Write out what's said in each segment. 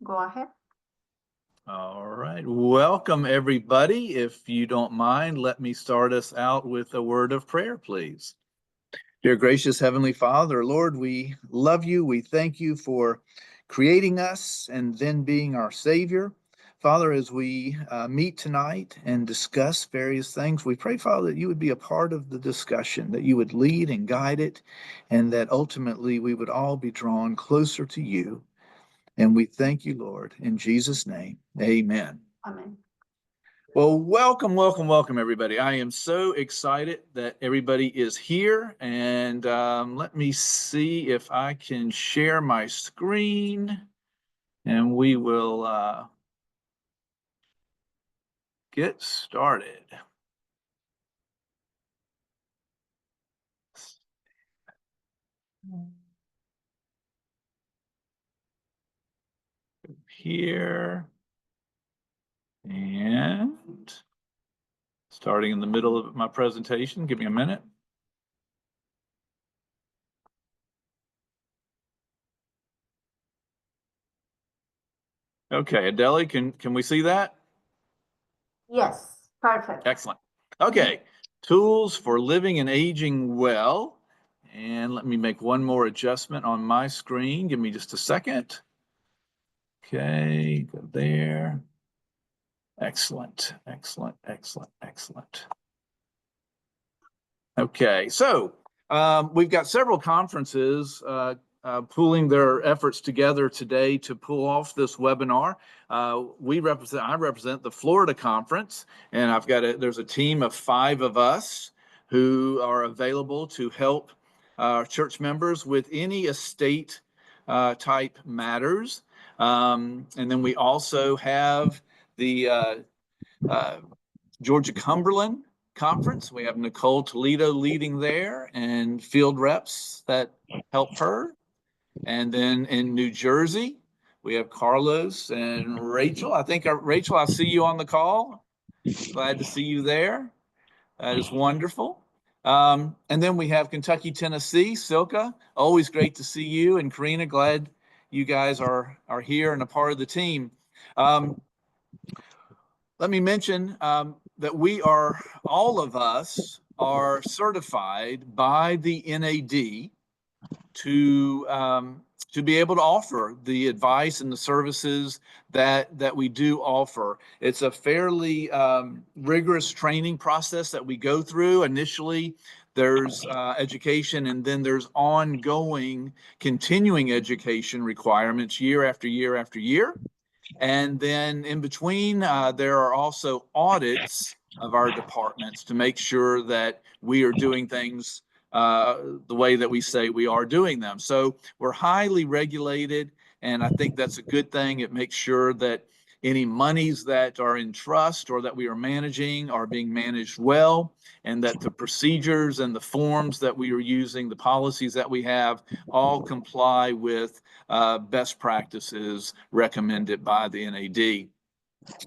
Go ahead. All right. Welcome, everybody. If you don't mind, let me start us out with a word of prayer, please. Dear gracious Heavenly Father, Lord, we love you. We thank you for creating us and then being our Savior. Father, as we meet tonight and discuss various things, we pray, Father, that you would be a part of the discussion, that you would lead and guide it, and that ultimately we would all be drawn closer to you. And we thank you, Lord, in Jesus' name. Amen. Amen. Well, welcome, everybody. I am so excited that everybody is here. And let me see if I can share my screen and we will get started. Here and starting in the middle of my presentation. Give me a minute. Okay, Adele, can we see that? Yes, perfect. Excellent. Okay, tools for living and aging well. And let me make one more adjustment on my screen. Give me just a second. Okay, go there. Excellent, excellent, excellent, excellent. Okay, so we've got several conferences pooling their efforts together today to pull off this webinar. I represent the Florida Conference, and there's a team of 5 of us who are available to help church members with any estate type matters. And then we also have the Georgia Cumberland Conference. We have Nicole Toledo leading there and field reps that help her. And then in New Jersey, we have Carlos and Rachel. I think, Rachel, I see you on the call. Glad to see you there. That is wonderful. And then we have Kentucky, Tennessee, Silka. Always great to see you. And Karina, glad you guys are here and a part of the team. Let me mention that all of us are certified by the NAD to be able to offer the advice and the services that we do offer. It's a fairly rigorous training process that we go through. Initially, there's education, and then there's ongoing continuing education requirements year after year after year. And then in between, there are also audits of our departments to make sure that we are doing things the way that we say we are doing them. So we're highly regulated, and I think that's a good thing. It makes sure that any monies that are in trust or that we are managing are being managed well, and that the procedures and the forms that we are using, the policies that we have, all comply with best practices recommended by the NAD.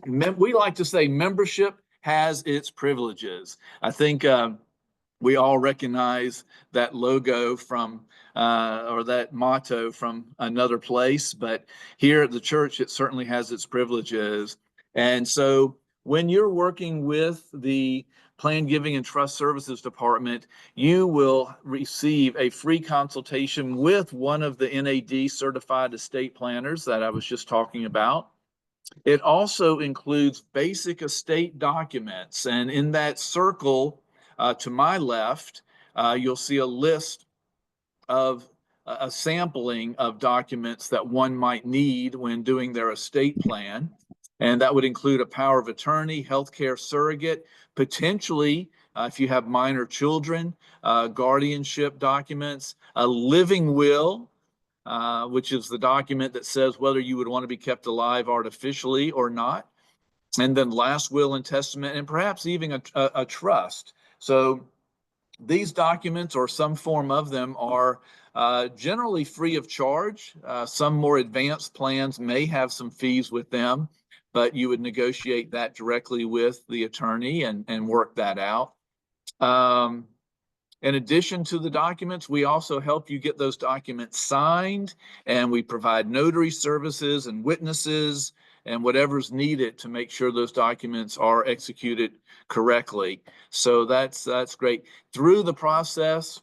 We like to say membership has its privileges. I think we all recognize that logo from or that motto from another place, but here at the church, it certainly has its privileges. And so when you're working with the Plan Giving and Trust Services Department, you will receive a free consultation with one of the NAD certified estate planners that I was just talking about. It also includes basic estate documents, and in that circle to my left, you'll see a list of a sampling of documents that one might need when doing their estate plan. And that would include a power of attorney, healthcare surrogate, potentially, if you have minor children, guardianship documents, a living will, which is the document that says whether you would want to be kept alive artificially or not. And then last will and testament, and perhaps even a trust. So these documents, or some form of them, are generally free of charge. Some more advanced plans may have some fees with them, but you would negotiate that directly with the attorney and work that out. In addition to the documents, we also help you get those documents signed, and we provide notary services and witnesses and whatever's needed to make sure those documents are executed correctly. So that's great. Through the process,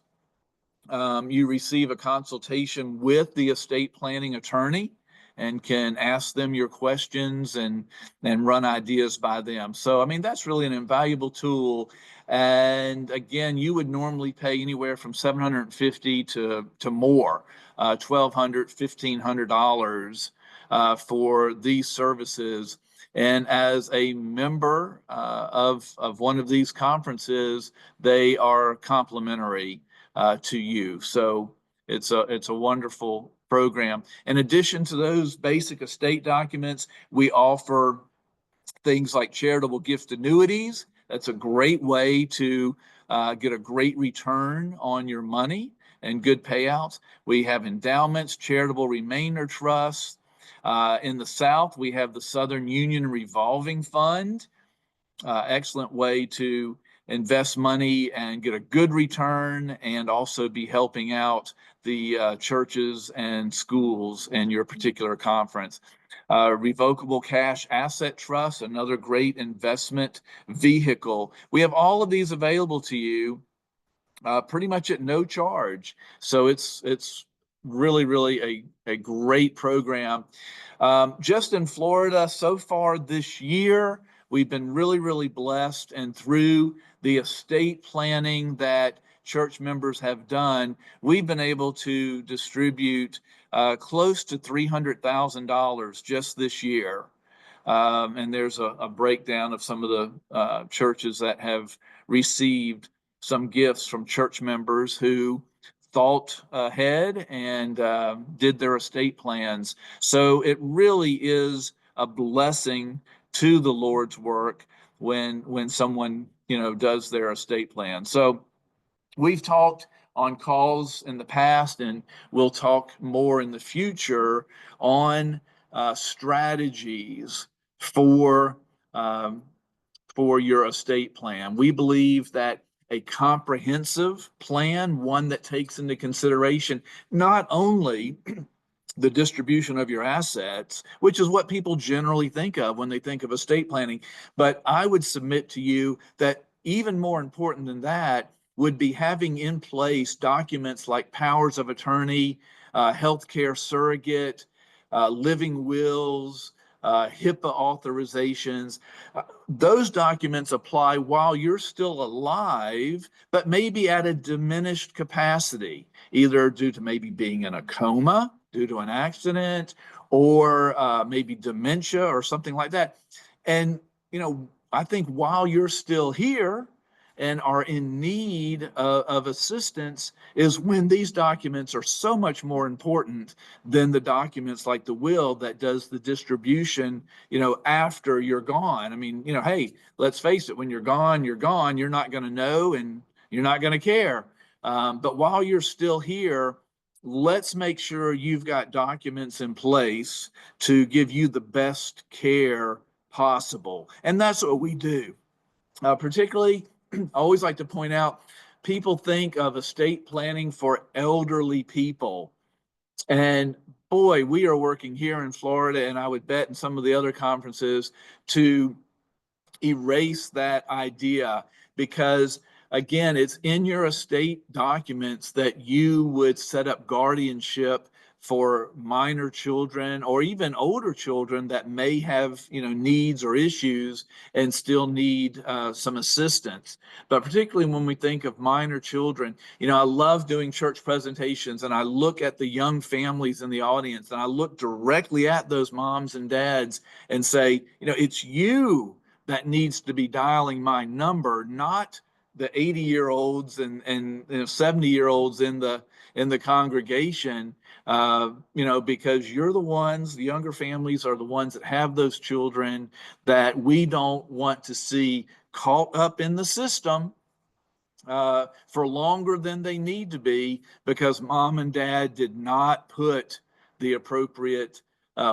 you receive a consultation with the estate planning attorney and can ask them your questions and run ideas by them. So, I mean, that's really an invaluable tool. And again, you would normally pay anywhere from $750 to more, $1,200, $1,500 for these services. And as a member of one of these conferences, they are complimentary to you. So it's a wonderful program. In addition to those basic estate documents, we offer things like charitable gift annuities. That's a great way to get a great return on your money and good payouts. We have endowments, charitable remainder trusts. In the South, we have the Southern Union Revolving Fund. Excellent way to invest money and get a good return, and also be helping out the churches and schools in your particular conference. Revocable cash asset trust, another great investment vehicle. We have all of these available to you pretty much at no charge. So it's really a great program. Just in Florida so far this year, we've been really blessed, and through the estate planning that church members have done, we've been able to distribute close to $300,000 just this year. And there's a breakdown of some of the churches that have received some gifts from church members who thought ahead and did their estate plans. So it really is a blessing to the Lord's work when someone, you know, does their estate plan. So we've talked on calls in the past, and we'll talk more in the future on strategies for your estate plan. We believe that a comprehensive plan, one that takes into consideration not only the distribution of your assets, which is what people generally think of when they think of estate planning, but I would submit to you that even more important than that would be having in place documents like powers of attorney, healthcare surrogate, living wills, HIPAA authorizations. Those documents apply while you're still alive, but maybe at a diminished capacity, either due to maybe being in a coma, due to an accident, or maybe dementia or something like that. And, you know, I think while you're still here and are in need of assistance is when these documents are so much more important than the documents like the will that does the distribution, you know, after you're gone. I mean, you know, hey, let's face it, when you're gone, you're gone. You're not going to know and you're not going to care. But while you're still here, let's make sure you've got documents in place to give you the best care possible. And that's what we do. Particularly, I always like to point out, people think of estate planning for elderly people. And boy, we are working here in Florida, and I would bet in some of the other conferences, to erase that idea, because again, it's in your estate documents that you would set up guardianship for minor children or even older children that may have, you know, needs or issues and still need some assistance. But particularly when we think of minor children, you know, I love doing church presentations, and I look at the young families in the audience, and I look directly at those moms and dads and say, you know, it's you that needs to be dialing my number, not the 80-year-olds and 70-year-olds in the congregation, you know, because you're the ones, the younger families are the ones that have those children that we don't want to see caught up in the system for longer than they need to be, because mom and dad did not put the appropriate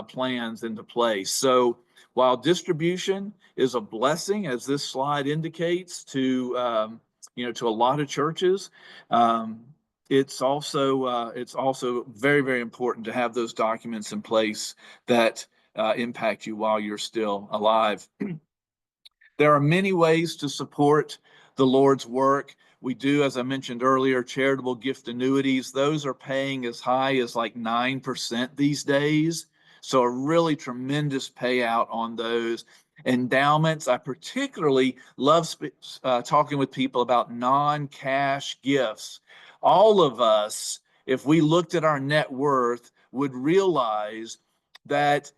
plans into place. So while distribution is a blessing, as this slide indicates, to to a lot of churches. It's also very, very important to have those documents in place that impact you while you're still alive. There are many ways to support the Lord's work. We do, as I mentioned earlier, charitable gift annuities. Those are paying as high as like 9% these days. So a really tremendous payout on those. Endowments, I particularly love talking with people about non-cash gifts. All of us, if we looked at our net worth, would realize that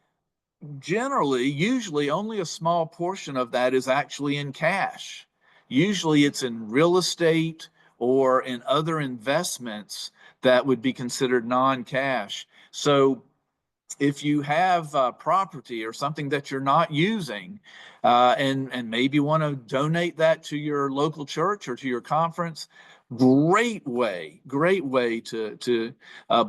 usually only a small portion of that is actually in cash. Usually it's in real estate or in other investments that would be considered non-cash. So if you have property or something that you're not using, and maybe want to donate that to your local church or to your conference, great way to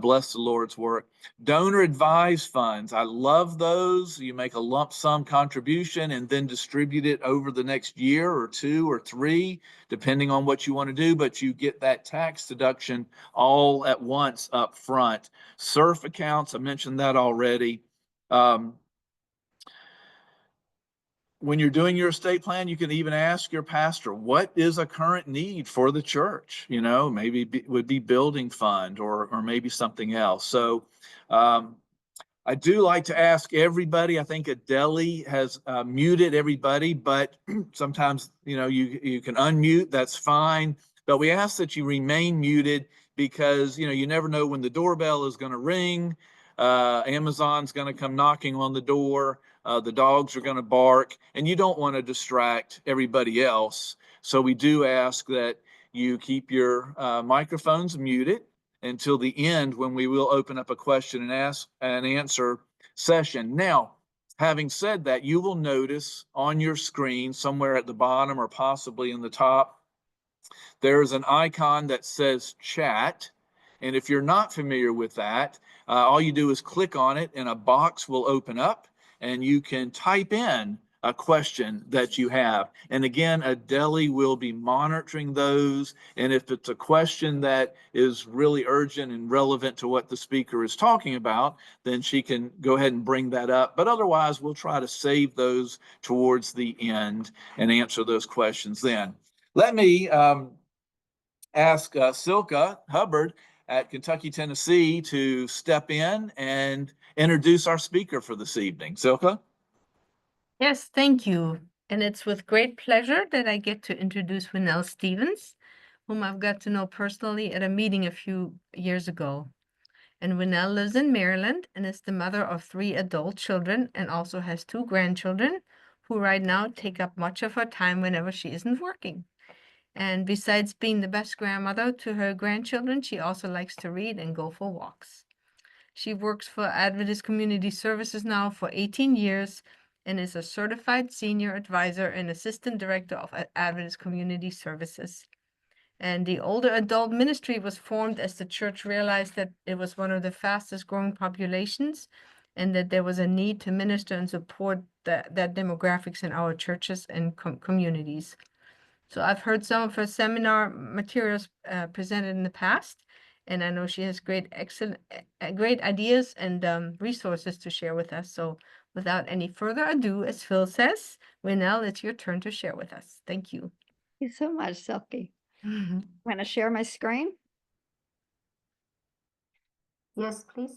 bless the Lord's work. Donor advised funds, I love those. You make a lump sum contribution and then distribute it over the next year or 2 or 3, depending on what you want to do, but you get that tax deduction all at once up front. SERF accounts, I mentioned that already. When you're doing your estate plan, you can even ask your pastor, what is a current need for the church? Maybe would be building fund or maybe something else. So I do like to ask everybody. I think Adeli has muted everybody, but sometimes, you can unmute, that's fine. But we ask that you remain muted because, you never know when the doorbell is going to ring. Amazon's going to come knocking on the door. The dogs are going to bark, and you don't want to distract everybody else. So we do ask that you keep your microphones muted until the end, when we will open up a question and answer session. Now, having said that, you will notice on your screen somewhere at the bottom or possibly in the top, there's an icon that says chat. And if you're not familiar with that, all you do is click on it and a box will open up and you can type in a question that you have. And again, Adeli will be monitoring those. And if it's a question that is really urgent and relevant to what the speaker is talking about, then she can go ahead and bring that up. But otherwise, we'll try to save those towards the end and answer those questions then. Let me ask Silka Hubbard at Kentucky, Tennessee to step in and introduce our speaker for this evening. Silka? Yes, thank you. And it's with great pleasure that I get to introduce Winnell Stevens, whom I've got to know personally at a meeting a few years ago. And Winnell lives in Maryland and is the mother of 3 adult children and also has 2 grandchildren who right now take up much of her time whenever she isn't working. And besides being the best grandmother to her grandchildren, she also likes to read and go for walks. She works for Adventist Community Services now for 18 years and is a certified senior advisor and assistant director of Adventist Community Services. And the older adult ministry was formed as the church realized that it was one of the fastest growing populations and that there was a need to minister and support that demographics in our churches and communities. So I've heard some of her seminar materials presented in the past, and I know she has great ideas and resources to share with us. So without any further ado, as Phil says, Winnell, it's your turn to share with us. Thank you. Thank you so much, Silky. I'm going to share my screen. Yes, please.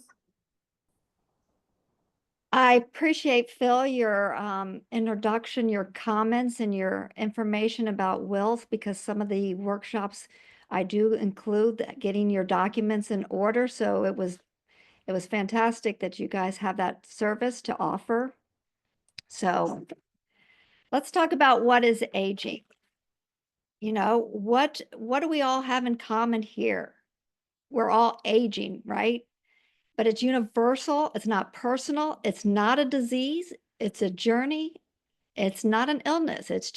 I appreciate, Phil, your introduction, your comments, and your information about wills, because some of the workshops I do include getting your documents in order. So it was fantastic that you guys have that service to offer. So let's talk about what is aging. What do we all have in common here? We're all aging, right? But it's universal. It's not personal. It's not a disease. It's a journey. It's not an illness. It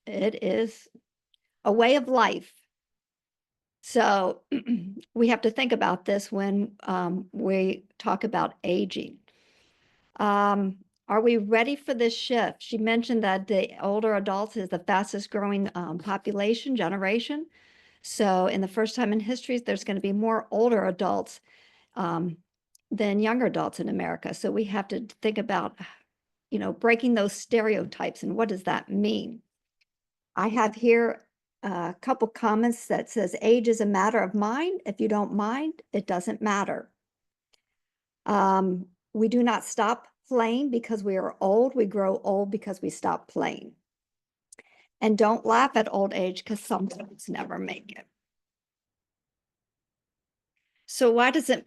is a way of life. So we have to think about this when we talk about aging. Are we ready for this shift? She mentioned that the older adults is the fastest growing population generation. So in the first time in history, there's going to be more older adults than younger adults in America. So we have to think about, breaking those stereotypes and what does that mean? I have here a couple comments that says age is a matter of mind. If you don't mind, it doesn't matter. We do not stop playing because we are old. We grow old because we stop playing. And don't laugh at old age because some folks never make it. So why does it,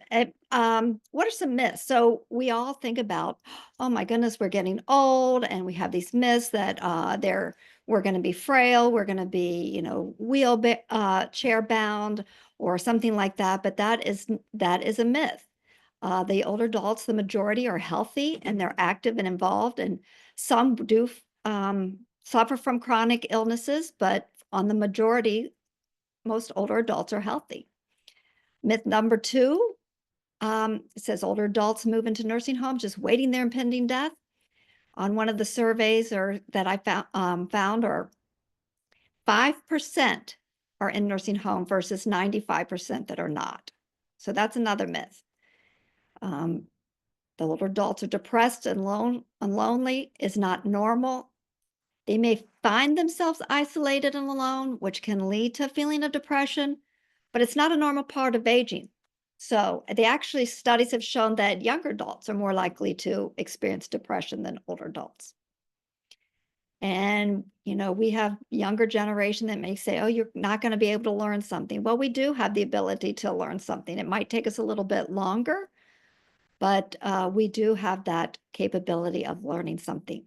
what are some myths? So we all think about, oh my goodness, we're getting old and we have these myths that we're going to be frail, we're going to be, chair bound or something like that. But that is a myth. The older adults, the majority are healthy and they're active and involved, and some do suffer from chronic illnesses, but on the majority, most older adults are healthy. Myth number 2, it says older adults move into nursing homes just waiting their impending death. On one of the surveys that I found are 5% are in nursing home versus 95% that are not. So that's another myth. The older adults are depressed and lonely is not normal. They may find themselves isolated and alone, which can lead to a feeling of depression, but it's not a normal part of aging. So studies have shown that younger adults are more likely to experience depression than older adults. And, we have younger generation that may say, oh, you're not going to be able to learn something. Well, we do have the ability to learn something. It might take us a little bit longer, but we do have that capability of learning something.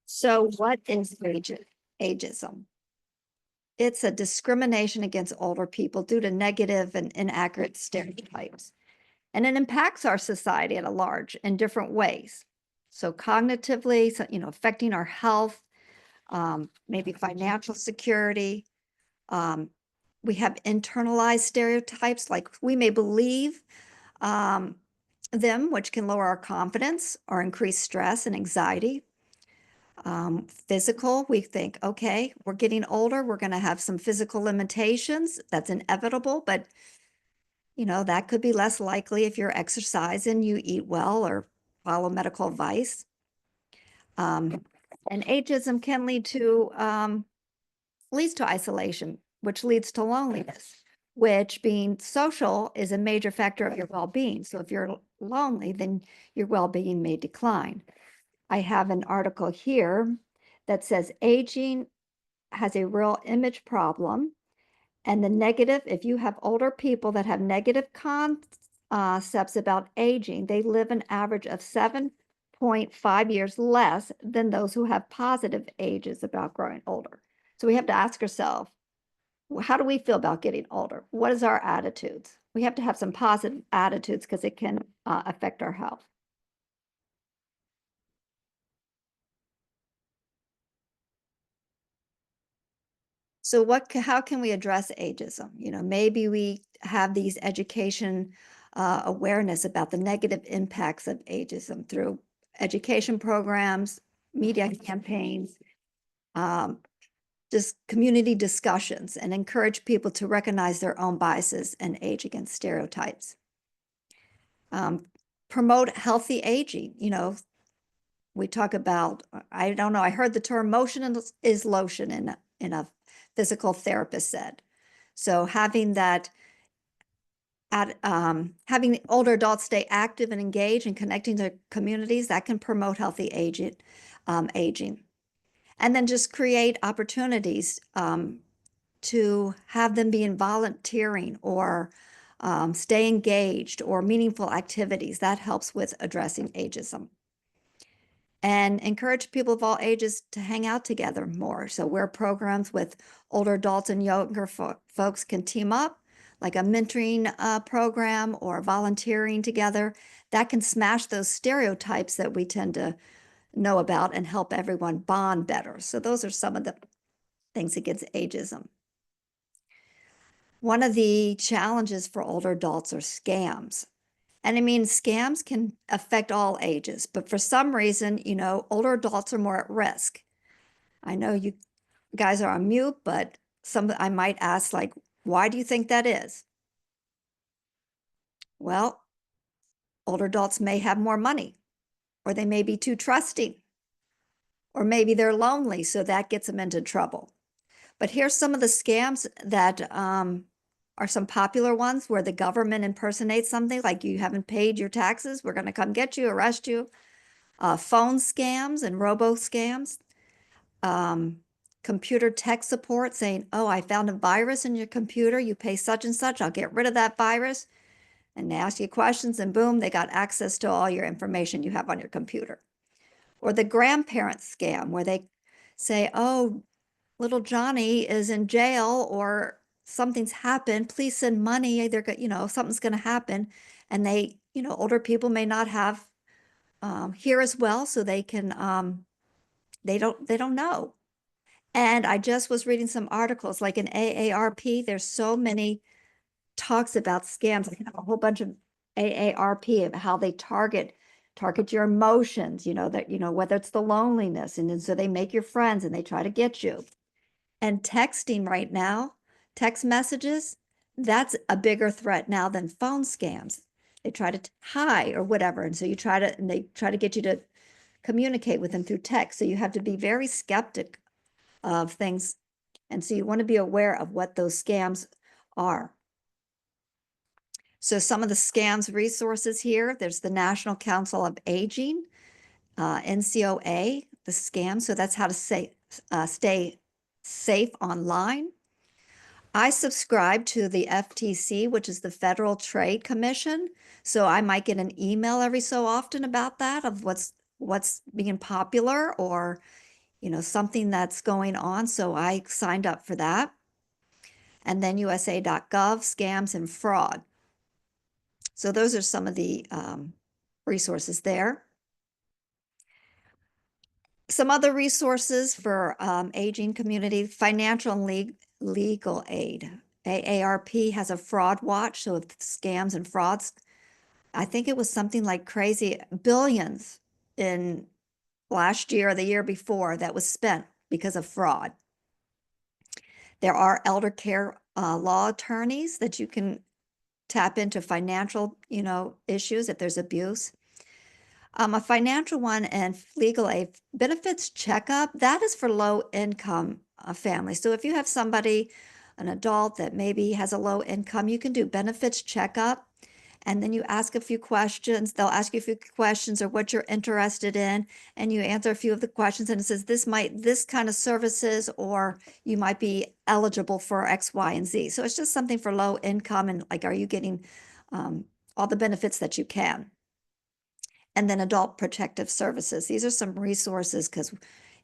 So what is ageism? It's a discrimination against older people due to negative and inaccurate stereotypes. And it impacts our society at large in different ways. So cognitively, affecting our health, maybe financial security. We have internalized stereotypes, like we may believe them, which can lower our confidence or increase stress and anxiety. Physical, we think, okay, we're getting older, we're going to have some physical limitations. That's inevitable, but that could be less likely if you're exercising, you eat well, or follow medical advice. And ageism can leads to isolation, which leads to loneliness, which, being social, is a major factor of your well-being. So if you're lonely, then your well-being may decline. I have an article here that says aging has a real image problem. And the negative, if you have older people that have negative concepts about aging, they live an average of 7.5 years less than those who have positive ages about growing older. So we have to ask ourselves, how do we feel about getting older? What is our attitudes? We have to have some positive attitudes because it can affect our health. So how can we address ageism? Maybe we have these education awareness about the negative impacts of ageism through education programs, media campaigns, just community discussions, and encourage people to recognize their own biases and age against stereotypes. Promote healthy aging. We talk about, I don't know, I heard the term motion is lotion in a physical therapist said. So having that, having older adults stay active and engaged and connecting to communities, that can promote healthy aging. And then just create opportunities to have them be in volunteering or stay engaged or meaningful activities. That helps with addressing ageism. And encourage people of all ages to hang out together more. So where programs with older adults and younger folks can team up, like a mentoring program or volunteering together, that can smash those stereotypes that we tend to know about and help everyone bond better. So those are some of the things against ageism. One of the challenges for older adults are scams. And I mean, scams can affect all ages, but for some reason, older adults are more at risk. I know you guys are on mute, but I might ask, like, why do you think that is? Well, older adults may have more money, or they may be too trusting, or maybe they're lonely, so that gets them into trouble. But here's some of the scams that are some popular ones where the government impersonates something, like you haven't paid your taxes, we're going to come get you, arrest you. Phone scams and robo scams. Computer tech support saying, oh, I found a virus in your computer, you pay such and such, I'll get rid of that virus. And they ask you questions and boom, they got access to all your information you have on your computer. Or the grandparent scam where they say, oh, little Johnny is in jail or something's happened, please send money, something's going to happen. And they, older people may not have here as well, so they can, they don't know. And I just was reading some articles, like in AARP, there's so many talks about scams. I have a whole bunch of AARP of how they target your emotions, whether it's the loneliness. And then so they make your friends and they try to get you. And texting right now, text messages, that's a bigger threat now than phone scams. They try to hi or whatever. And so they try to get you to communicate with them through text. So you have to be very skeptic of things. And so you want to be aware of what those scams are. So some of the scams resources here, there's the National Council of Aging, NCOA, the scam. So that's how to stay safe online. I subscribe to the FTC, which is the Federal Trade Commission. So I might get an email every so often about that, of what's being popular or, something that's going on. So I signed up for that. And then USA.gov, scams and fraud. So those are some of the resources there. Some other resources for aging community, financial and legal aid. AARP has a fraud watch, so if scams and frauds, I think it was something like crazy billions in last year or the year before that was spent because of fraud. There are elder care law attorneys that you can tap into financial, issues if there's abuse. A financial one and legal aid benefits checkup, that is for low income families. So if you have somebody, an adult that maybe has a low income, you can do benefits checkup. And then you ask a few questions. They'll ask you a few questions or what you're interested in, and you answer a few of the questions. And it says this kind of services, or you might be eligible for X, Y, and Z. So it's just something for low income, and like, are you getting all the benefits that you can? And then adult protective services. These are some resources because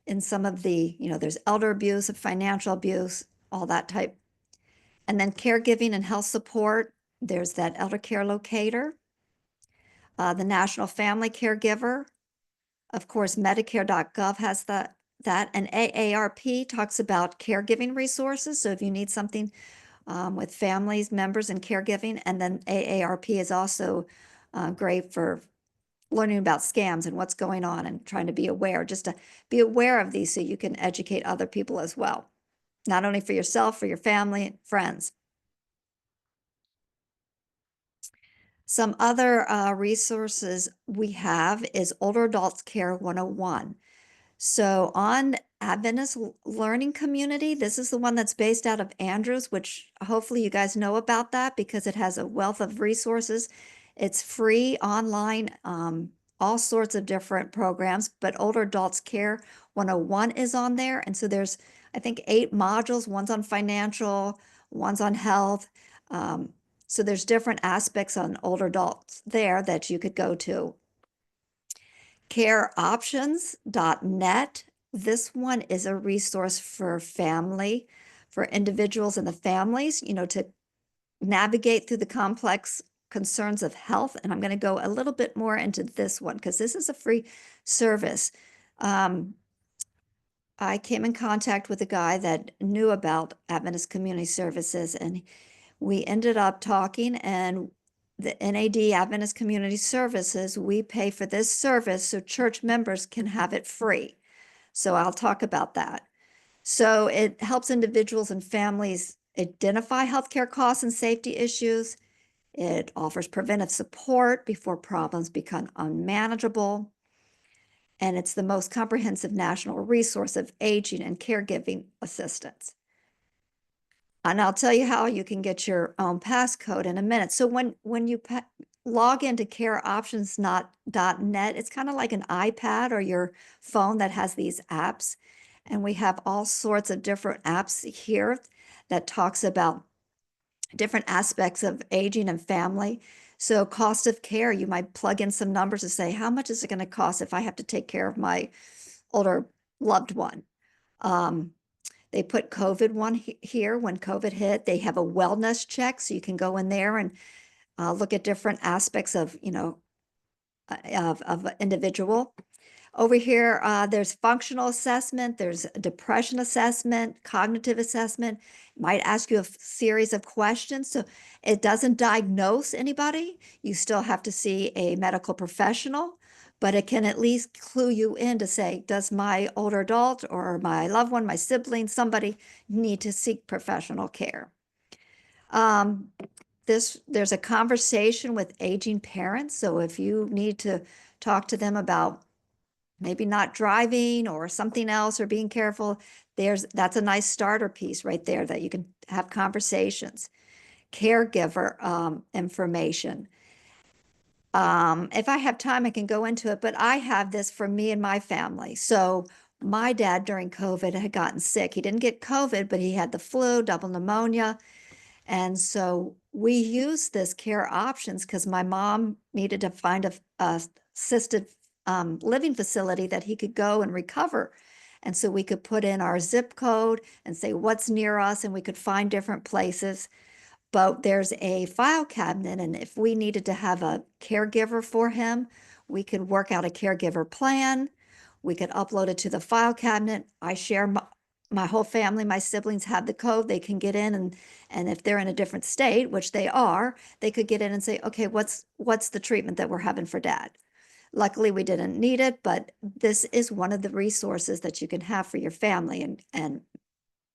in some of the, there's elder abuse, financial abuse, all that type. And then caregiving and health support. There's that elder care locator, the National Family Caregiver. Of course, Medicare.gov has that. And AARP talks about caregiving resources. So if you need something with families, members, and caregiving, and then AARP is also great for learning about scams and what's going on and trying to be aware, just to be aware of these so you can educate other people as well, not only for yourself, for your family and friends. Some other resources we have is Older Adults Care 101. So on Adventist Learning Community, this is the one that's based out of Andrews, which hopefully you guys know about that because it has a wealth of resources. It's free online, all sorts of different programs, but Older Adults Care 101 is on there. And so there's, I think, 8 modules. One's on financial, one's on health. So there's different aspects on older adults there that you could go to. Careoptions.net. This one is a resource for family, for individuals and the families, to navigate through the complex concerns of health. And I'm going to go a little bit more into this one because this is a free service. I came in contact with a guy that knew about Adventist Community Services, and we ended up talking, and the NAD, Adventist Community Services, we pay for this service so church members can have it free. So I'll talk about that. So it helps individuals and families identify healthcare costs and safety issues. It offers preventive support before problems become unmanageable. And it's the most comprehensive national resource of aging and caregiving assistance. And I'll tell you how you can get your own passcode in a minute. So when you log into careoptions.net, it's kind of like an iPad or your phone that has these apps. And we have all sorts of different apps here that talks about different aspects of aging and family. So cost of care, you might plug in some numbers to say, how much is it going to cost if I have to take care of my older loved one? They put COVID one here when COVID hit. They have a wellness check, so you can go in there and look at different aspects of, of an individual. Over here, there's functional assessment, there's depression assessment, cognitive assessment. It might ask you a series of questions. So it doesn't diagnose anybody. You still have to see a medical professional, but it can at least clue you in to say, does my older adult or my loved one, my sibling, somebody need to seek professional care? There's a conversation with aging parents. So if you need to talk to them about maybe not driving or something else or being careful, that's a nice starter piece right there that you can have conversations. Caregiver information. If I have time, I can go into it, but I have this for me and my family. So my dad during COVID had gotten sick. He didn't get COVID, but he had the flu, double pneumonia. And so we used this care options because my mom needed to find a assisted living facility that he could go and recover. And so we could put in our zip code and say what's near us, and we could find different places. But there's a file cabinet, and if we needed to have a caregiver for him, we could work out a caregiver plan. We could upload it to the file cabinet. I share my whole family, my siblings have the code. They can get in, and if they're in a different state, which they are, they could get in and say, okay, what's the treatment that we're having for dad? Luckily, we didn't need it, but this is one of the resources that you can have for your family and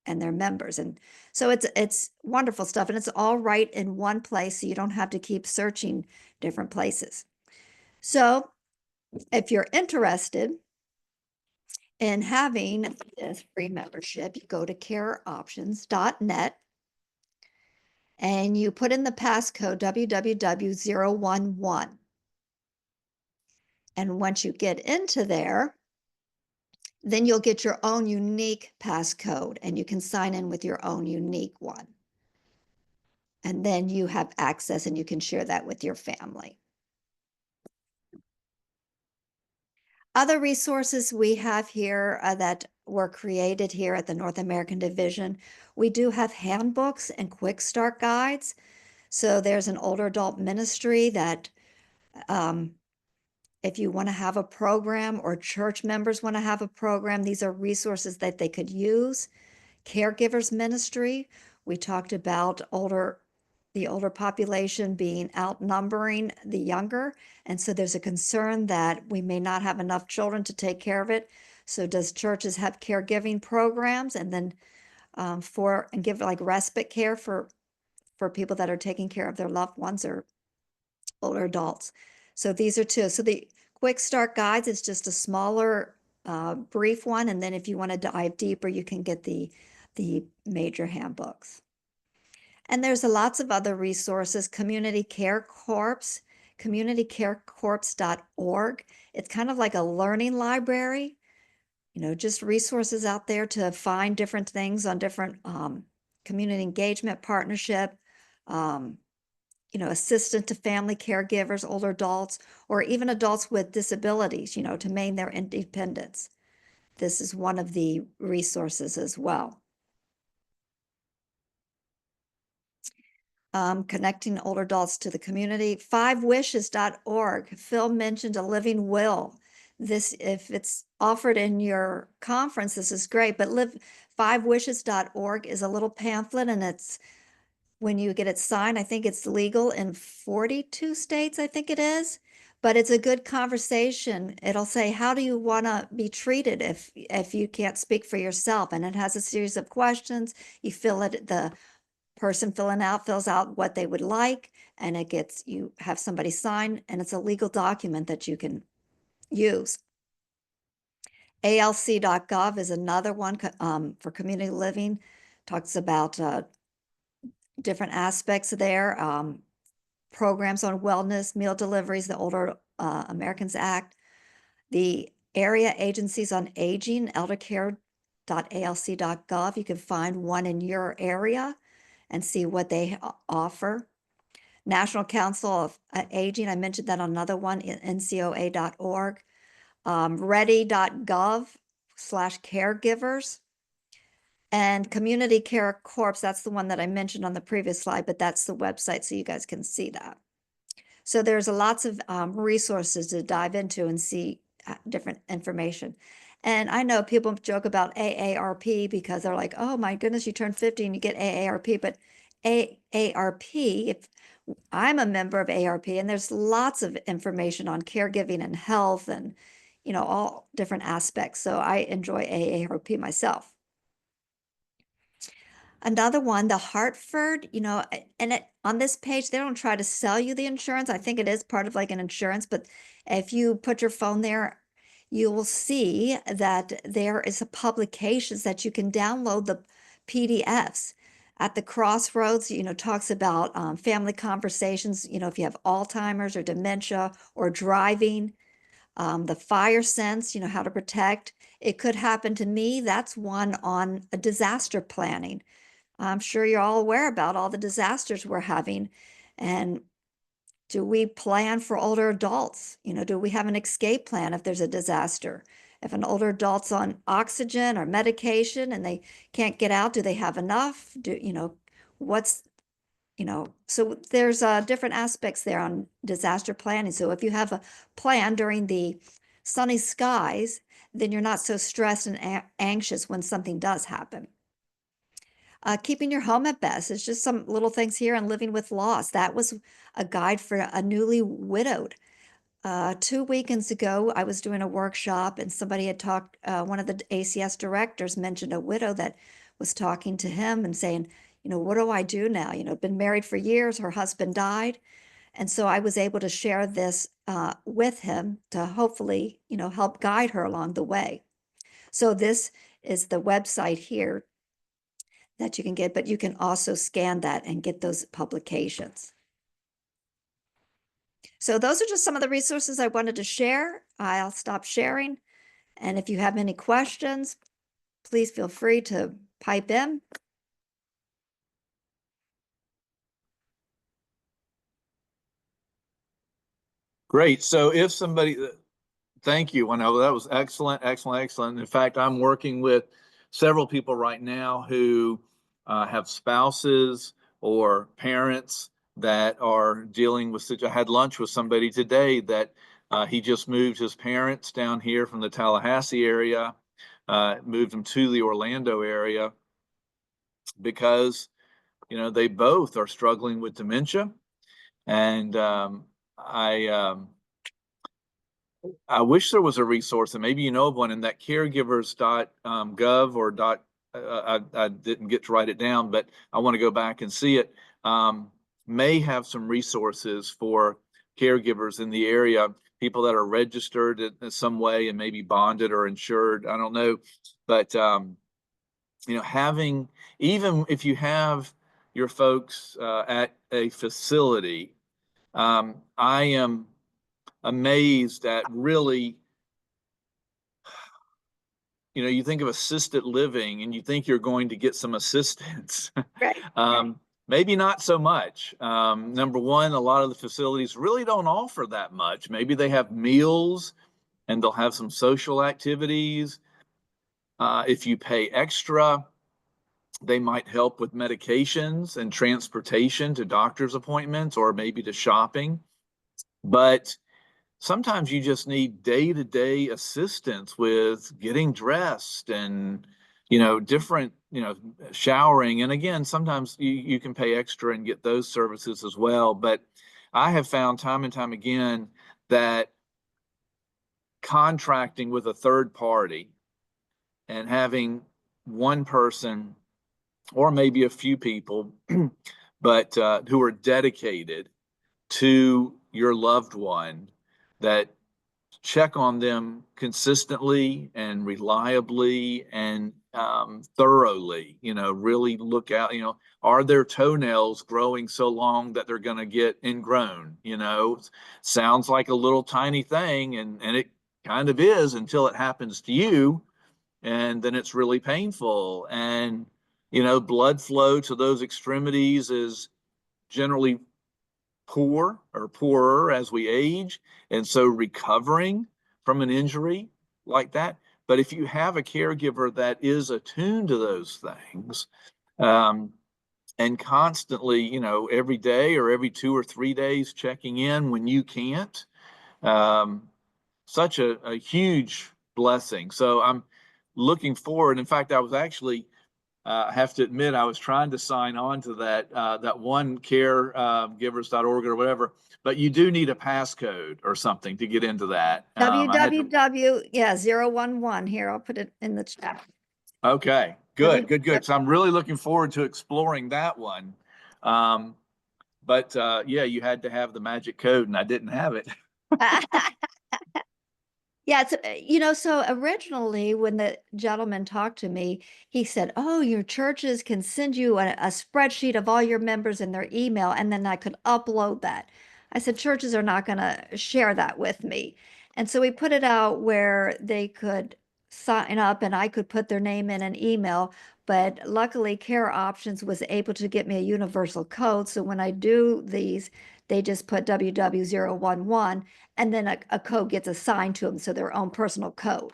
their members. And so it's wonderful stuff. And it's all right in one place, so you don't have to keep searching different places. So if you're interested in having this free membership, you go to careoptions.net and you put in the passcode www.011. And once you get into there, then you'll get your own unique passcode and you can sign in with your own unique one. And then you have access and you can share that with your family. Other resources we have here that were created here at the North American Division. We do have handbooks and quick start guides. So there's an older adult ministry that if you want to have a program or church members want to have a program, these are resources that they could use. Caregivers ministry, we talked about the older population being outnumbering the younger. And so there's a concern that we may not have enough children to take care of it. So does churches have caregiving programs and then and give like respite care for people that are taking care of their loved ones or older adults? So these are two. So the quick start guides is just a smaller brief one. And then if you want to dive deeper, you can get the major handbooks. And there's lots of other resources. Community Care Corps, communitycarecorps.org. It's kind of like a learning library, just resources out there to find different things on different community engagement partnership, assistant to family caregivers, older adults, or even adults with disabilities, to maintain their independence. This is one of the resources as well. Connecting older adults to the community. 5wishes.org. Phil mentioned a living will. This, if it's offered in your conference, this is great, but 5wishes.org is a little pamphlet, and when you get it signed. I think it's legal in 42 states, I think it is. But it's a good conversation. It'll say, how do you want to be treated if you can't speak for yourself? And it has a series of questions. You fill it, the person fills out what they would like, and you have somebody sign, and it's a legal document that you can use. ALC.gov is another one for community living. Talks about different aspects there, programs on wellness, meal deliveries, the Older Americans Act, the area agencies on aging, eldercare.alc.gov. You can find one in your area and see what they offer. National Council of Aging, I mentioned that on another one, ncoa.org. Ready.gov/caregivers. And Community Care Corps, that's the one that I mentioned on the previous slide, but that's the website, so you guys can see that. So there's lots of resources to dive into and see different information. And I know people joke about AARP because they're like, oh my goodness, you turn 50 and you get AARP. But AARP, if I'm a member of AARP, and there's lots of information on caregiving and health and, you know, all different aspects. So I enjoy AARP myself. Another one, the Hartford, you know, and on this page, they don't try to sell you the insurance. I think it is part of like an insurance, but if you put your phone there, you will see that there is a publications that you can download the PDFs. At the Crossroads, you know, talks about family conversations, you know, if you have Alzheimer's or dementia or driving. The Fire Sense, you know, how to protect. It could happen to me. That's one on a disaster planning. I'm sure you're all aware about all the disasters we're having. And do we plan for older adults? You know, do we have an escape plan if there's a disaster? If an older adult's on oxygen or medication and they can't get out, do they have enough? So there's different aspects there on disaster planning. So if you have a plan during the sunny skies, then you're not so stressed and anxious when something does happen. Keeping your home at best. It's just some little things here on living with loss. That was a guide for a newly widowed. 2 weekends ago, I was doing a workshop and somebody had talked, one of the ACS directors mentioned a widow that was talking to him and saying, you know, what do I do now? You know, been married for years, her husband died. And so I was able to share this with him to hopefully, you know, help guide her along the way. So this is the website here that you can get, but you can also scan that and get those publications. So those are just some of the resources I wanted to share. I'll stop sharing. And if you have any questions, please feel free to pipe in. Great. So if somebody, thank you, Winona. That was excellent, excellent, excellent. In fact, I'm working with several people right now who have spouses or parents that are dealing with I had lunch with somebody today that he just moved his parents down here from the Tallahassee area, moved them to the Orlando area because, you know, they both are struggling with dementia. And I wish there was a resource, and maybe you know of one, in that caregivers.gov or I didn't get to write it down, but I want to go back and see it. May have some resources for caregivers in the area, people that are registered in some way and maybe bonded or insured. I don't know, but you know, having, even if you have your folks at a facility, I am amazed at really, you know, you think of assisted living and you think you're going to get some assistance. Right. Maybe not so much. Number one, a lot of the facilities really don't offer that much. Maybe they have meals and they'll have some social activities. If you pay extra, they might help with medications and transportation to doctor's appointments or maybe to shopping. But sometimes you just need day-to-day assistance with getting dressed and different, showering. And again, sometimes you can pay extra and get those services as well. But I have found time and time again that contracting with a third party and having one person or maybe a few people, but who are dedicated to your loved one, that check on them consistently and reliably and thoroughly, really look out, are their toenails growing so long that they're going to get ingrown? Sounds like a little tiny thing, and it kind of is until it happens to you. And then it's really painful. And, blood flow to those extremities is generally poor or poorer as we age. And so recovering from an injury like that. But if you have a caregiver that is attuned to those things, and constantly, every day or every 2 or 3 days checking in when you can't, such a huge blessing. So I'm looking forward. In fact, I was actually, I have to admit, I was trying to sign on to that one caregivers.org or whatever, but you do need a passcode or something to get into that. www, yeah, 011 here. I'll put it in the chat. Okay, good. So I'm really looking forward to exploring that one. But yeah, you had to have the magic code and I didn't have it. Yeah, so originally when the gentleman talked to me, he said, "Oh, your churches can send you a spreadsheet of all your members and their email, and then I could upload that." I said, "Churches are not going to share that with me." And so we put it out where they could sign up and I could put their name in an email. But luckily, Care Options was able to get me a universal code. So when I do these, they just put WW011 and then a code gets assigned to them. So their own personal code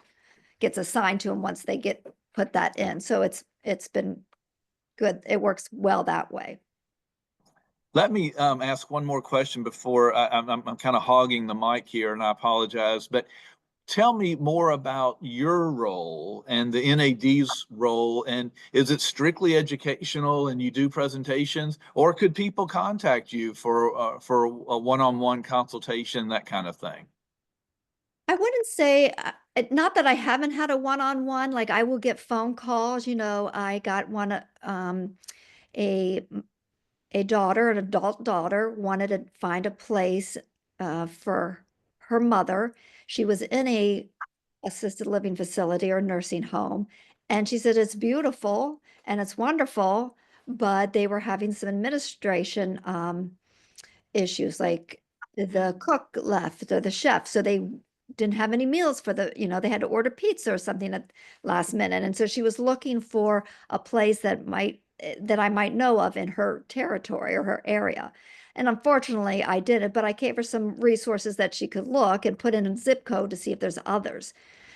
gets assigned to them once they put that in. So it's been good. It works well that way. Let me ask one more question before I'm kind of hogging the mic here, and I apologize. But tell me more about your role and the NAD's role. And is it strictly educational and you do presentations, or could people contact you for a one-on-one consultation, that kind of thing? I wouldn't say, not that I haven't had a one-on-one, like I will get phone calls, I got one, a daughter, an adult daughter, wanted to find a place for her mother. She was in a assisted living facility or nursing home, and she said it's beautiful and it's wonderful, but they were having some administration issues, like the cook left or the chef, so they didn't have any meals for they had to order pizza or something at last minute. And so she was looking for a place that I might know of in her territory or her area. And unfortunately, I didn't, but I gave her some resources that she could look and put in a zip code to see if there's others.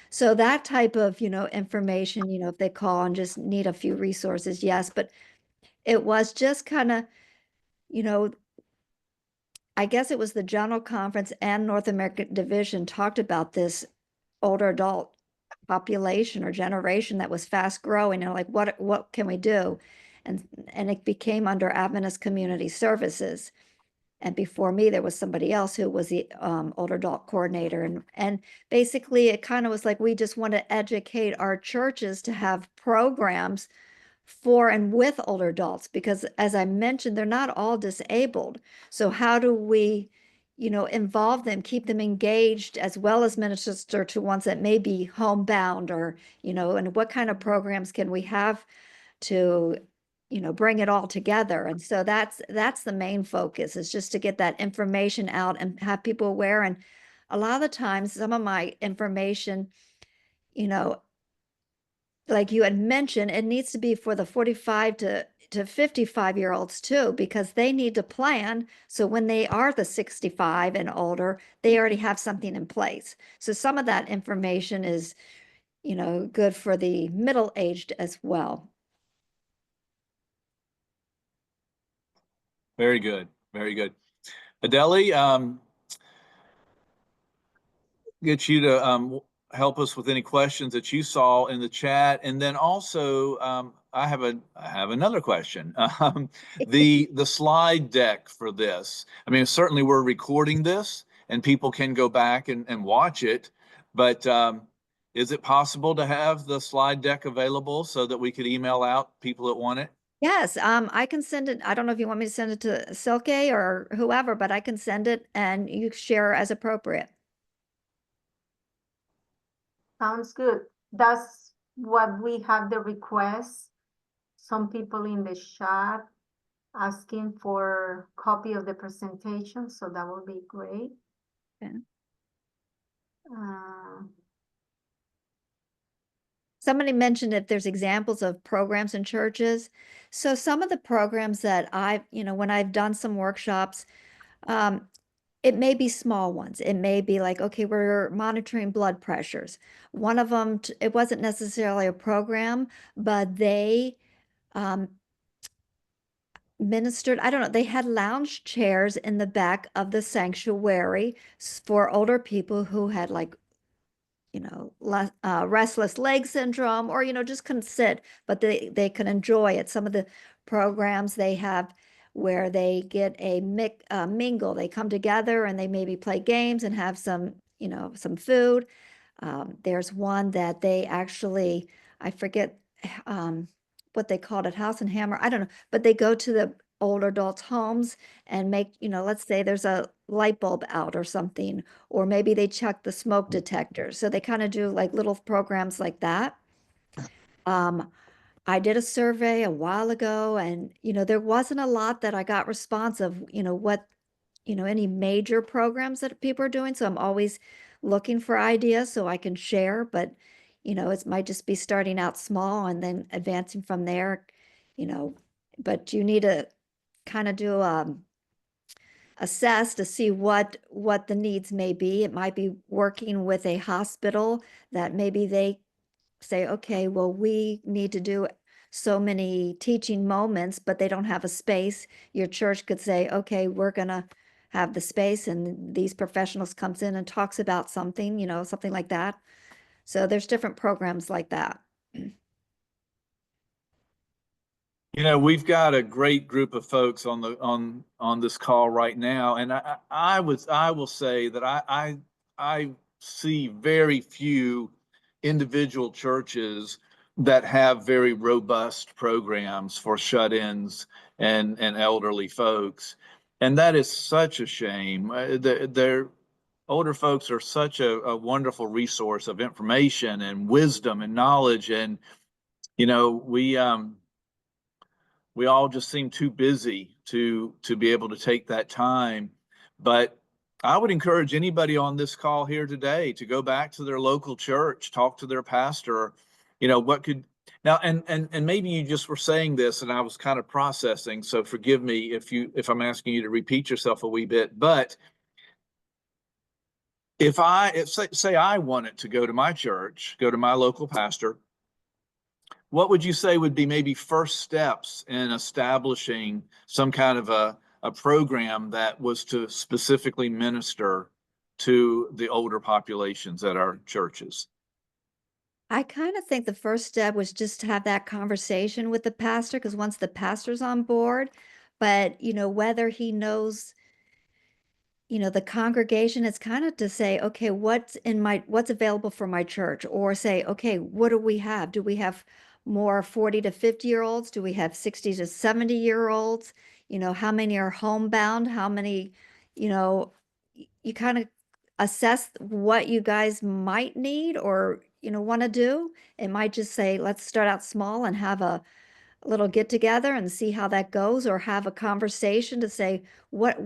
So that type of, information, if they call and just need a few resources, yes, but it was just kind of, you know, I guess it was the General Conference and North American Division talked about this older adult population or generation that was fast growing, and like, what can we do? And it became under Adventist Community Services. And before me, there was somebody else who was the older adult coordinator. And basically it kind of was like, we just want to educate our churches to have programs for and with older adults, because as I mentioned, they're not all disabled. So how do we, involve them, keep them engaged, as well as minister to ones that may be homebound, or, and what kind of programs can we have to, bring it all together? And so that's the main focus, is just to get that information out and have people aware. And a lot of the times, some of my information, like you had mentioned, it needs to be for the 45 to 55-year-olds too, because they need to plan. So when they are the 65 and older, they already have something in place. So some of that information is, good for the middle-aged as well. Very good. Very good. Adele, get you to help us with any questions that you saw in the chat. And then also, I have another question. The slide deck for this. I mean, certainly we're recording this and people can go back and watch it, but is it possible to have the slide deck available so that we could email out people that want it? Yes, I can send it. I don't know if you want me to send it to Silke or whoever, but I can send it and you share as appropriate. Sounds good. That's what we have the request. Some people in the chat asking for copy of the presentation, so that would be great. Okay. Somebody mentioned if there's examples of programs in churches. So some of the programs that when I've done some workshops, it may be small ones. It may be like, okay, we're monitoring blood pressures. One of them, it wasn't necessarily a program, but they ministered, I don't know, they had lounge chairs in the back of the sanctuary for older people who had restless leg syndrome or, just couldn't sit, but they can enjoy it. Some of the programs they have where they get a mingle, they come together and they maybe play games and have some food. There's one that they actually, I forget what they called it, House and Hammer, I don't know, but they go to the older adults' homes and make, let's say there's a light bulb out or something, or maybe they check the smoke detector. So they kind of do like little programs like that. I did a survey a while ago and, there wasn't a lot that I got response of, what, any major programs that people are doing. So I'm always looking for ideas so I can share, but, it might just be starting out small and then advancing from there, but you need to kind of do assess to see what the needs may be. It might be working with a hospital that maybe they say, okay, well, we need to do so many teaching moments, but they don't have a space. Your church could say, okay, we're gonna have the space and these professionals comes in and talks about something, something like that. So there's different programs like that. We've got a great group of folks on this call right now, and I will say that I see very few individual churches that have very robust programs for shut-ins and elderly folks, and that is such a shame. Their older folks are such a wonderful resource of information and wisdom and knowledge, and we all just seem too busy to be able to take that time. But I would encourage anybody on this call here today to go back to their local church, talk to their pastor, what could now, and maybe you just were saying this and I was kind of processing, so forgive me if I'm asking you to repeat yourself a wee bit, but if say I wanted to go to my church, go to my local pastor, what would you say would be maybe first steps in establishing some kind of a program that was to specifically minister to the older populations at our churches? I kind of think the first step was just to have that conversation with the pastor, because once the pastor's on board, but whether he knows the congregation, is kind of to say, okay, what's available for my church, or say, okay, what do we have? Do we have more 40 to 50-year-olds? Do we have 60 to 70-year-olds? How many are homebound? How many, you kind of assess what you guys might need or, want to do. It might just say, let's start out small and have a little get together and see how that goes, or have a conversation to say, what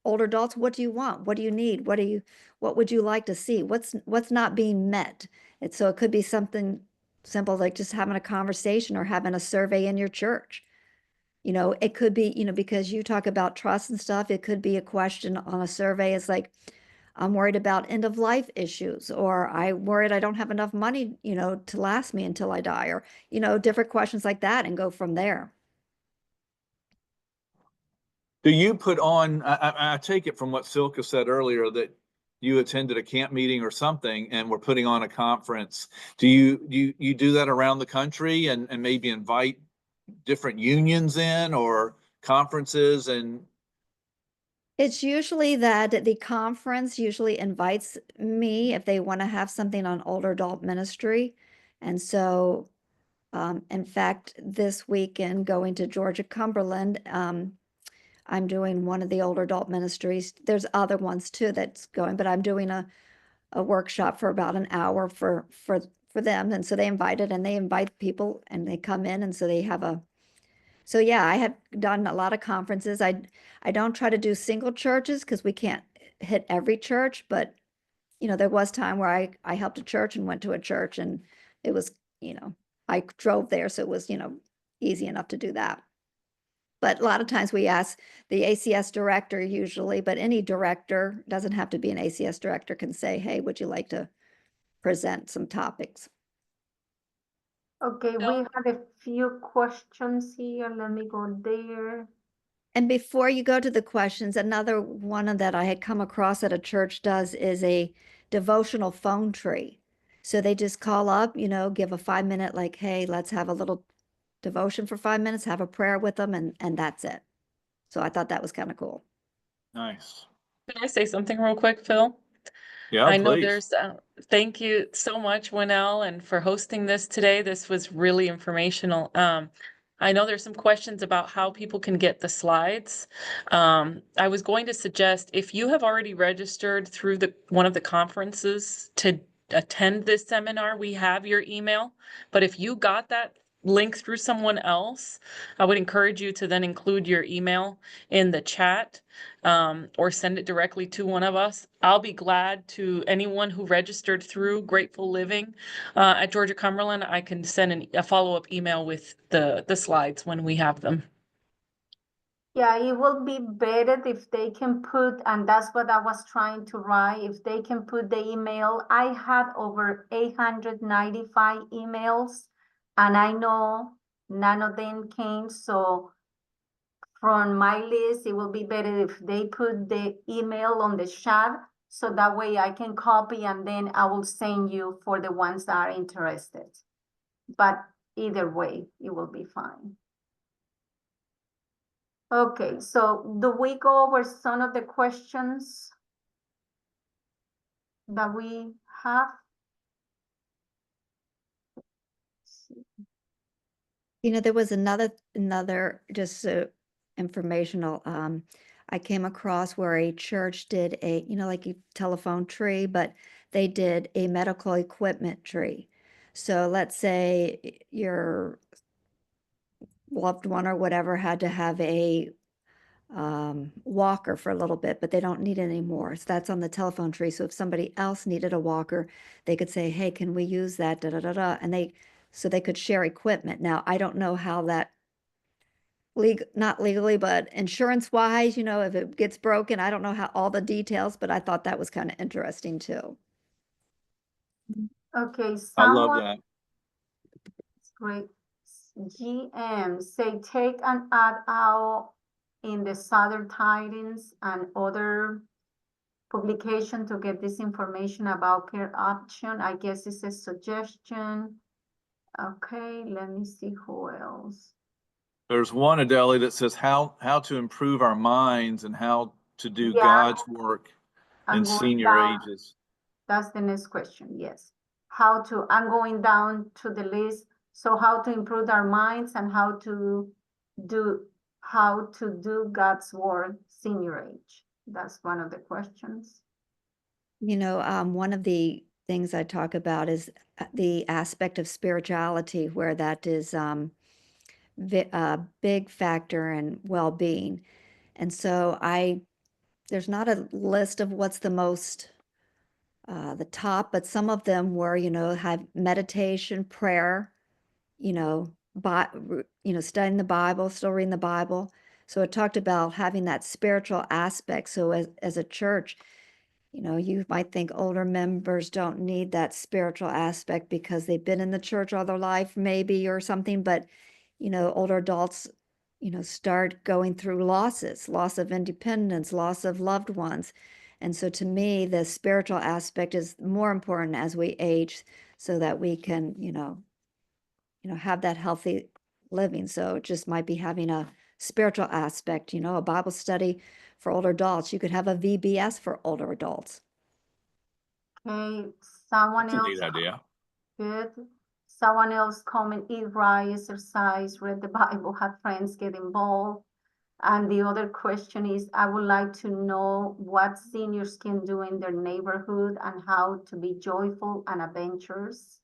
older adults, what do you want? What do you need? What would you like to see? What's not being met? So it could be something simple like just having a conversation or having a survey in your church. It could be, because you talk about trust and stuff, it could be a question on a survey. It's like, I'm worried about end of life issues, or I'm worried I don't have enough money, to last me until I die, or, different questions like that, and go from there. Do you put on, I take it from what Silke said earlier, that you attended a camp meeting or something and we're putting on a conference, do you do that around the country and maybe invite different unions in or conferences? And It's usually that the conference usually invites me if they want to have something on older adult ministry. And so, in fact, this weekend going to Georgia Cumberland, I'm doing one of the older adult ministries. There's other ones too that's going, but I'm doing a workshop for about an hour for them. And so they invite people and they come in, and so they have so yeah, I have done a lot of conferences. I don't try to do single churches because we can't hit every church, but there was time where I helped a church and went to a church, and it was, I drove there, so it was, easy enough to do that. But a lot of times we ask the ACS director usually, but any director, doesn't have to be an ACS director, can say, hey, would you like to present some topics? Okay, we have a few questions here. Let me go there. And before you go to the questions, another one that I had come across that a church does is a devotional phone tree. So they just call up, give a 5-minute, like, hey, let's have a little devotion for 5 minutes, have a prayer with them, and that's it. So I thought that was kind of cool. nice. Can I say something real quick, Phil? Yeah, I know please. there's, thank you so much, Winnell, and for hosting this today. This was really informational. I know there's some questions about how people can get the slides. I was going to suggest if you have already registered through one of the conferences to attend this seminar, we have your email. But if you got that link through someone else, I would encourage you to then include your email in the chat, or send it directly to one of us. I'll be glad to anyone who registered through Grateful Living at Georgia Cumberland. I can send a follow-up email with the slides when we have them. Yeah, it will be better if they can put, and that's what I was trying to write, if they can put the email. I had over 895 emails, and I know none of them came, so from my list, it will be better if they put the email on the chat, so that way I can copy and then I will send you for the ones that are interested. But either way, it will be fine. Okay, so do we go over some of the questions that we have? There was another just informational, I came across where a church did a, like a telephone tree, but they did a medical equipment tree. So let's say your loved one or whatever had to have a walker for a little bit, but they don't need it anymore. So that's on the telephone tree. So if somebody else needed a walker, they could say, hey, can we use that? Da, da, da, da. And so they could share equipment. Now, I don't know how that not legally, but insurance wise, if it gets broken, I don't know how all the details, but I thought that was kind of interesting too. Okay, I love someone, that. great. GM say take an ad out in the Southern Tidings and other publication to get this information about care option. I guess it's a suggestion. Okay, let me see who else. There's one, Adele, that says how to improve our minds and how to do Yeah. God's work I'm in going senior down. ages. That's the next question, yes. I'm going down to the list. So how to improve our minds and how to do God's work senior age. That's one of the questions. One of the things I talk about is the aspect of spirituality, where that is a big factor in well-being. And so there's not a list of what's the most, the top, but some of them were, have meditation, prayer, studying the Bible, still reading the Bible. So it talked about having that spiritual aspect. So as a church, you might think older members don't need that spiritual aspect because they've been in the church all their life, maybe, or something. But, older adults, start going through loss of independence, loss of loved ones. And so to me, the spiritual aspect is more important as we age so that we can, have that healthy living. So it just might be having a spiritual aspect, a Bible study for older adults. You could have a VBS for older adults. Okay, someone That's a else, neat idea. good. Someone else comment, eat right, exercise, read the Bible, have friends, get involved. And the other question is, I would like to know what seniors can do in their neighborhood and how to be joyful and adventurous.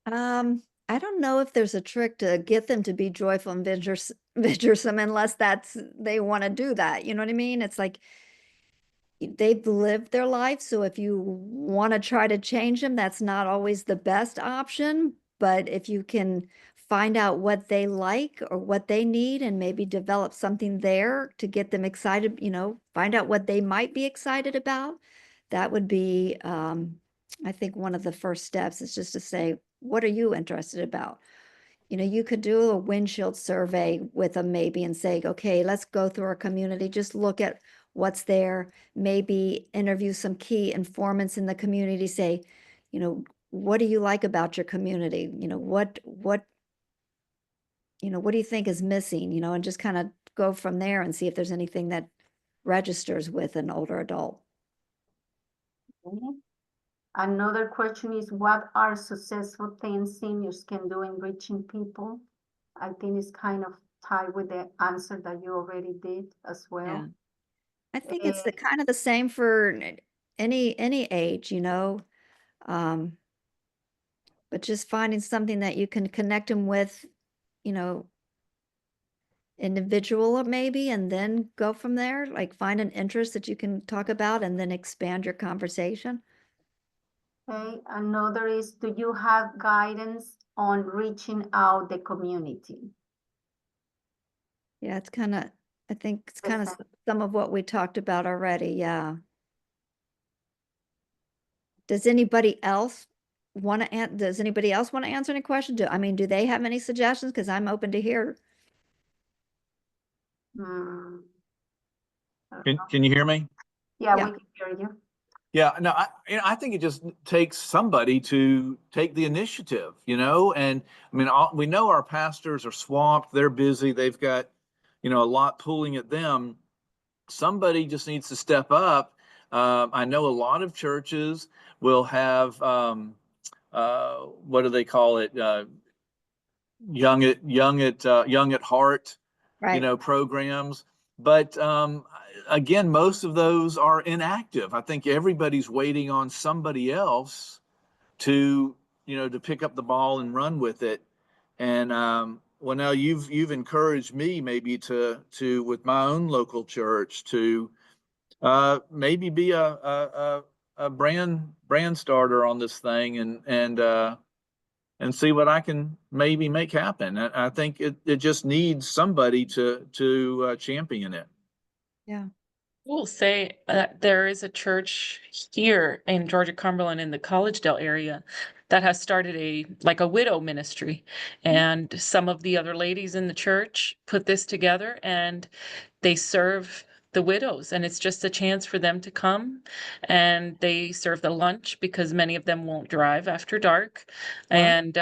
I don't know if there's a trick to get them to be joyful and venturesome unless they want to do that. You know what I mean? It's like they've lived their life. So if you want to try to change them, that's not always the best option. But if you can find out what they like or what they need and maybe develop something there to get them excited, find out what they might be excited about, that would be, I think, one of the first steps is just to say, what are you interested about? You could do a windshield survey with them maybe and say, okay, let's go through our community, just look at what's there, maybe interview some key informants in the community, say, what do you like about your community? What do you think is missing? And just kind of go from there and see if there's anything that registers with an older adult. Another question is, what are successful things seniors can do in reaching people? I think it's kind of tied with the answer that you already did as well. Yeah. I think it's the kind of the same for any age, but just finding something that you can connect them with, individual maybe, and then go from there, like find an interest that you can talk about and then expand your conversation. Okay, another is, do you have guidance on reaching out the community? Yeah, I think it's kind of Listen. some of what we talked about already. Yeah. Does anybody else want to answer any questions? Do they have any suggestions? Because I'm open to hear. Hmm, Can you hear me? yeah, Yeah. we can hear you. Yeah, no, I think it just takes somebody to take the initiative, and I mean, we know our pastors are swamped, they're busy, they've got, a lot pulling at them. Somebody just needs to step up. I know a lot of churches will have, what do they call it? Young at heart, Right. programs. But again, most of those are inactive. I think everybody's waiting on somebody else to, to pick up the ball and run with it. And well, now you've encouraged me maybe to with my own local church to maybe be a brand starter on this thing and see what I can maybe make happen. I think it just needs somebody to champion it. Yeah. We'll say that there is a church here in Georgia Cumberland in the Collegedale area that has started a widow ministry. And some of the other ladies in the church put this together and they serve the widows, and it's just a chance for them to come, and they serve the lunch because many of them won't drive after dark, and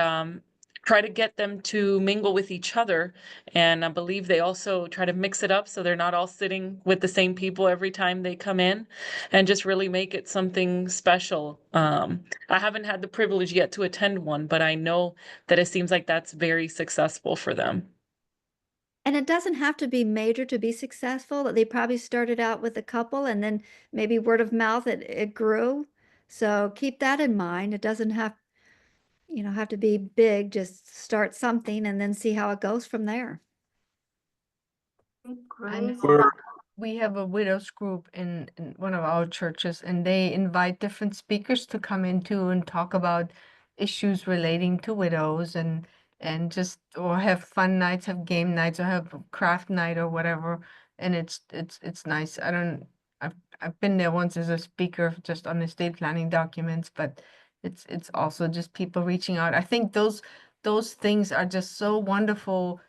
try to get them to mingle with each other. And I believe they also try to mix it up so they're not all sitting with the same people every time they come in, and just really make it something special. I haven't had the privilege yet to attend one, but I know that it seems like that's very successful for them. And it doesn't have to be major to be successful. They probably started out with a couple and then maybe word of mouth, it grew. So keep that in mind. It doesn't have to be big. Just start something and then see how it goes from there. I Great. know we have a widows group in one of our churches, and they invite different speakers to come into and talk about issues relating to widows and just or have fun nights, have game nights, or have craft night or whatever. And it's nice. I've been there once as a speaker just on estate planning documents, but it's also just people reaching out. I think those things are just so wonderful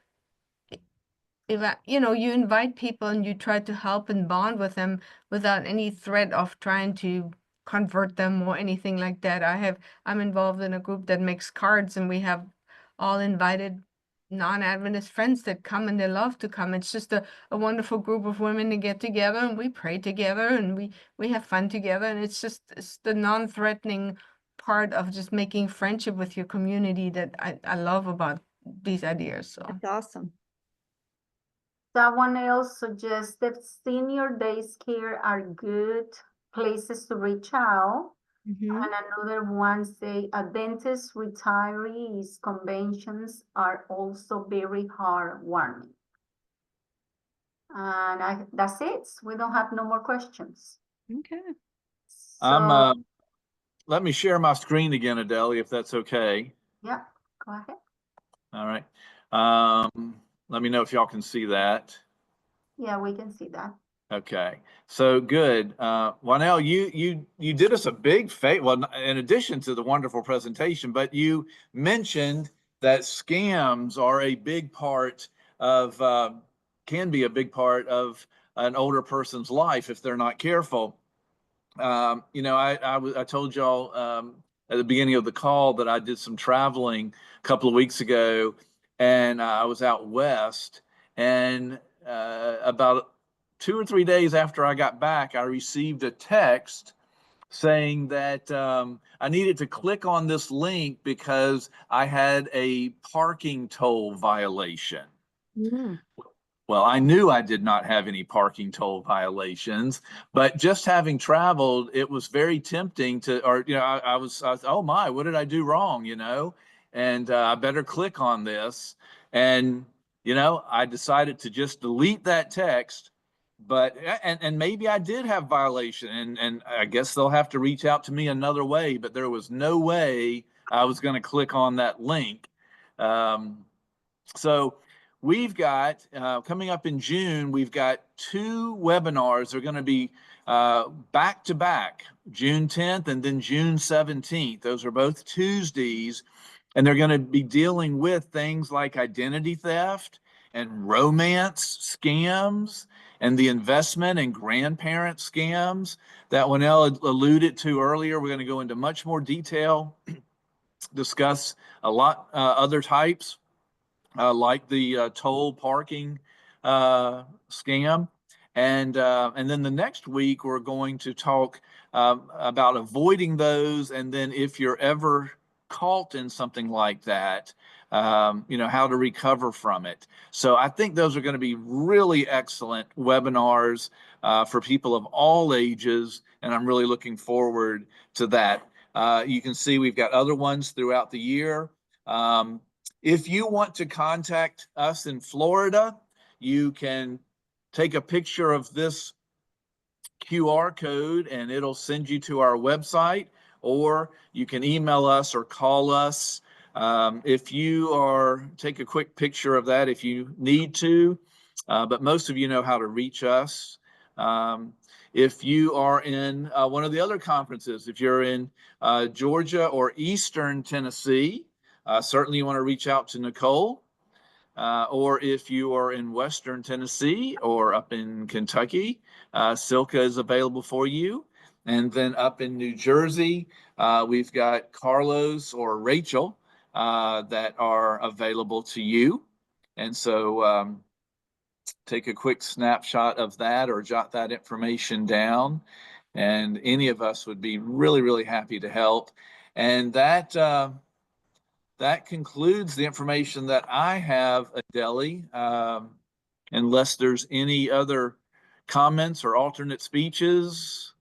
you know, you invite people and you try to help and bond with them without any threat of trying to convert them or anything like that. I'm involved in a group that makes cards, and we have all invited non-Adventist friends that come, and they love to come. It's just a wonderful group of women to get together, and we pray together, and we have fun together, and it's the non-threatening part of just making friendship with your community that I love about these ideas. So That's awesome. Someone else suggested senior days care are good places to reach out. Mhm. And another one say dentist retirees conventions are also very heartwarming. And that's it. We don't have no more questions. Okay. So, Let me share my screen again, Adele, if that's okay. yeah, go ahead. All right. Let me know if y'all can see that. Yeah, we can see that. Okay, so good. Juanel, you did us a big favor. Well, in addition to the wonderful presentation, but you mentioned that scams are a big part of, can be a big part of an older person's life if they're not careful. You know, I told y'all at the beginning of the call that I did some traveling a couple of weeks ago, and I was out west, and about 2 or 3 days after I got back, I received a text saying that I needed to click on this link because I had a parking toll violation. Mm. Well, I knew I did not have any parking toll violations, but just having traveled, it was very tempting to, or, you know, I was, oh my, what did I do wrong, you know? And I better click on this. And, you know, I decided to just delete that text, but, and maybe I did have violation, and I guess they'll have to reach out to me another way, but there was no way I was going to click on that link. So we've got, coming up in June, we've got 2 webinars. They're going to be back to back, June 10th and then June 17th. Those are both Tuesdays, and they're going to be dealing with things like identity theft and romance scams and the investment and grandparent scams that Juanel alluded to earlier. We're going to go into much more detail, discuss a lot other types. Like the toll parking scam. And then the next week, we're going to talk about avoiding those. And then if you're ever caught in something like that, you know, how to recover from it. So I think those are going to be really excellent webinars for people of all ages. And I'm really looking forward to that. You can see we've got other ones throughout the year. If you want to contact us in Florida, you can take a picture of this QR code and it'll send you to our website, or you can email us or call us. If you take a quick picture of that if you need to, but most of you know how to reach us. If you are in one of the other conferences, if you're in Georgia or Eastern Tennessee, certainly you want to reach out to Nicole. Or if you are in Western Tennessee or up in Kentucky, Silka is available for you. And then up in New Jersey, we've got Carlos or Rachel that are available to you. And so take a quick snapshot of that or jot that information down. And any of us would be really, really happy to help. And that concludes the information that I have, Adele, unless there's any other comments or alternate speeches.